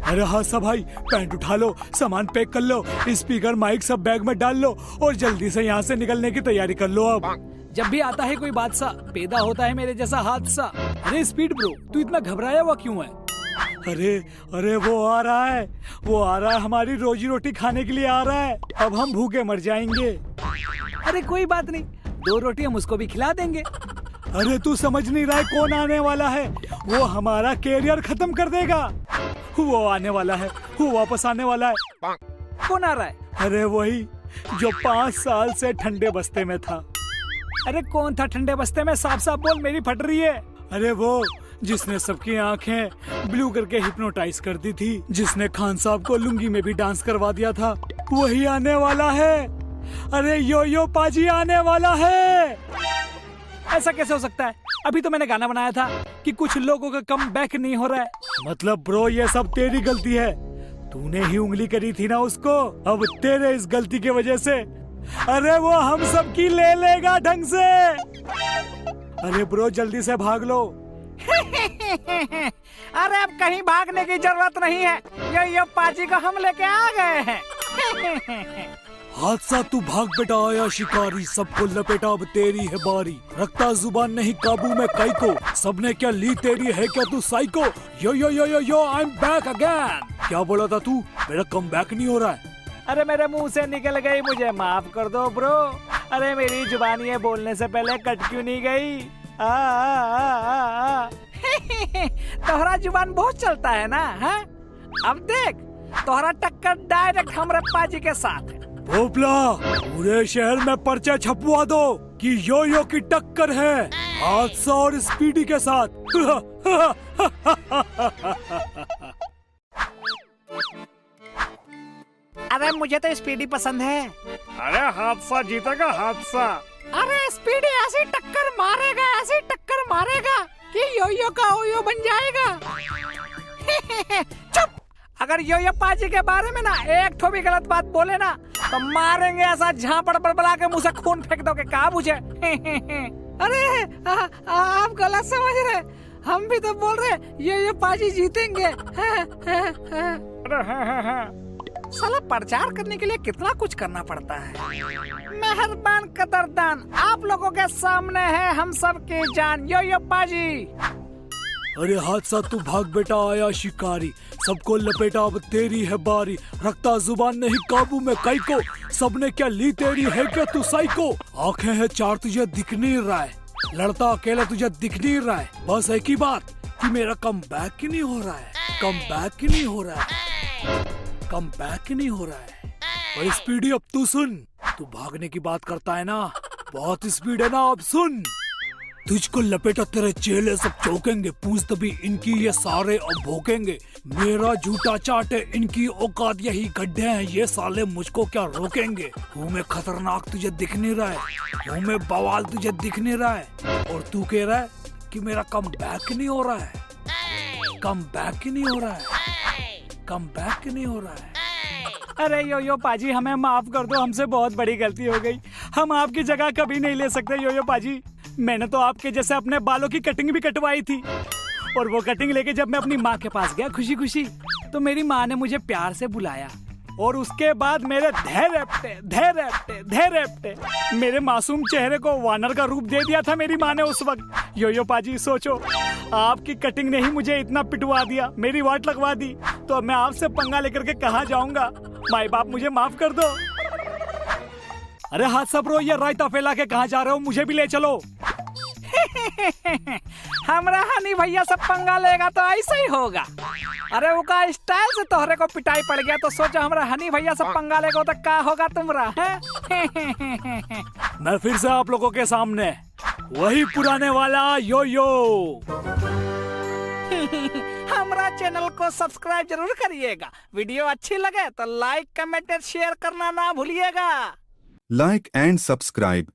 अरे हाँ सब भाई, पैंट उठा लो, सामान पैक कर लो, स्पीकर माइक सब बैग में डाल लो और जल्दी से यहाँ से निकलने की तैयारी कर लो। अब जब भी आता है कोई बादशाह, पैदा होता है मेरे जैसा हादसा। अरे स्पीड ब्रो, तू इतना घबराया हुआ क्यों है? अरे अरे वो आ रहा है, हमारी रोजी रोटी खाने के लिए आ रहा है। अब हम भूखे मर जाएंगे। अरे कोई बात नहीं, 2 रोटी हम उसको भी खिला देंगे। अरे तू समझ नहीं रहा है कौन आने वाला है? वो हमारा कैरियर खत्म कर देगा। वो आने वाला है, वो वापस आने वाला है। कौन आ रहा है? अरे वही जो 5 साल से ठंडे बस्ते में था। अरे कौन था ठंडे बस्ते में? साफ साफ बोल, मेरी फट रही है। अरे वो जिसने सबकी आंखें ब्लू करके हिप्नोटाइज कर दी थी, जिसने खान साहब को लुंगी में भी डांस करवा दिया था, वही आने वाला है। अरे यो पाजी आने वाला है। ऐसा कैसे हो सकता है? अभी तो मैंने गाना बनाया था कि कुछ लोगों का कम बैक नहीं हो रहा है। मतलब ब्रो ये सब तेरी गलती है, तूने ही उंगली करी थी ना उसको। अब तेरे इस गलती की वजह से अरे वो हम सब की ले लेगा ढंग से। अरे ब्रो जल्दी से भाग लो। अरे अब कहीं भागने की जरूरत नहीं है, यो पाजी को हम लेके आ गए हैं। हादसा तू भाग बेटा आया शिकारी, सबको लपेटा अब तेरी है बारी। रखता जुबान नहीं काबू में कई को, सबने क्या ली तेरी है क्या तू psycho. Yo I am back again. क्या बोला था तू? मेरा कम बैक नहीं हो रहा है। अरे मेरे मुंह से निकल गई, मुझे माफ कर दो ब्रो। अरे मेरी जुबान ये बोलने से पहले कट क्यों नहीं गई? तोहरा जुबान बहुत चलता है ना, है? अब देख, तोहरा टक्कर डायरेक्ट हमरे पाजी के साथ है। भोपला, पूरे शहर में पर्चा छपवा दो कि यो की टक्कर है हादसा और स्पीडी के साथ। अरे मुझे तो स्पीडी पसंद है। अरे हादसा जीतेगा हादसा। अरे स्पीडी ऐसी टक्कर मारेगा कि यो का ओयो बन जाएगा। चुप! अगर यो पाजी के बारे में ना एक ठो भी गलत बात बोले ना तो मारेंगे ऐसा झापड़ बड़बड़ा के मुंह से खून फेंक दोगे। कहा मुझे? अरे आप गलत समझ रहे, हम भी तो बोल रहे यो पाजी जीतेंगे। साला प्रचार करने के लिए कितना कुछ करना पड़ता है। मेहरबान कदरदान, आप लोगों के सामने है हम सब की जान, यो पाजी। अरे हादसा तू भाग बेटा आया शिकारी, सबको लपेटा अब तेरी है बारी। रखता जुबान नहीं काबू में कई को, सबने क्या ली तेरी है क्या तू साइको। आंखें है 4 तुझे दिख नहीं रहा है, लड़ता अकेला तुझे दिख नहीं रहा है। बस एक ही बात कि मेरा कम बैक ही नहीं हो रहा है, कम बैक ही नहीं हो रहा है, कम बैक ही नहीं हो रहा है। और स्पीडी अब तू सुन, तू भागने की बात करता है ना, बहुत स्पीड है ना। अब सुन, तुझको लपेटा तेरे चेले सब चौकेंगे, पूछ तभी इनकी ये सारे अब भोकेंगे। मेरा जूता चाटे इनकी औकात, यही गड्ढे हैं ये साले मुझको क्या रोकेंगे। हूँ मैं खतरनाक तुझे दिख नहीं रहा है, हूँ मैं बवाल तुझे दिख नहीं रहा है, और तू कह रहा है कि मेरा कम बैक नहीं हो रहा है, कम बैक ही नहीं हो रहा है, कम बैक ही नहीं हो रहा है। अरे यो पाजी, हमें माफ कर दो, हमसे बहुत बड़ी गलती हो गई। हम आपकी जगह कभी नहीं ले सकते यो पाजी। मैंने तो आपके जैसे अपने बालों की कटिंग भी कटवाई थी, और वो कटिंग लेके जब मैं अपनी माँ के पास गया खुशी खुशी, तो मेरी माँ ने मुझे प्यार से बुलाया, और उसके बाद मेरे धैर्य मेरे मासूम चेहरे को वानर का रूप दे दिया था मेरी माँ ने उस वक्त। यो पाजी सोचो, आपकी कटिंग ने ही मुझे इतना पिटवा दिया, मेरी वाट लगवा दी, तो अब मैं आपसे पंगा लेकर के कहाँ जाऊंगा? माई बाप मुझे माफ कर दो। अरे हादसा ब्रो, ये रायता फैला के कहाँ जा रहे हो? मुझे भी ले चलो। हमरा हनी भैया से पंगा लेगा तो ऐसा ही होगा। अरे वो का स्टाइल से तोहरे को पिटाई पड़ गया, तो सोचो हमरा हनी भैया से पंगा लेगा तो क्या होगा तुमरा? मैं फिर से आप लोगों के सामने वही पुराने वाला यो। हमारा चैनल को सब्सक्राइब जरूर करिएगा, वीडियो अच्छी लगे तो लाइक कमेंट शेयर करना ना भूलिएगा। Like and subscribe.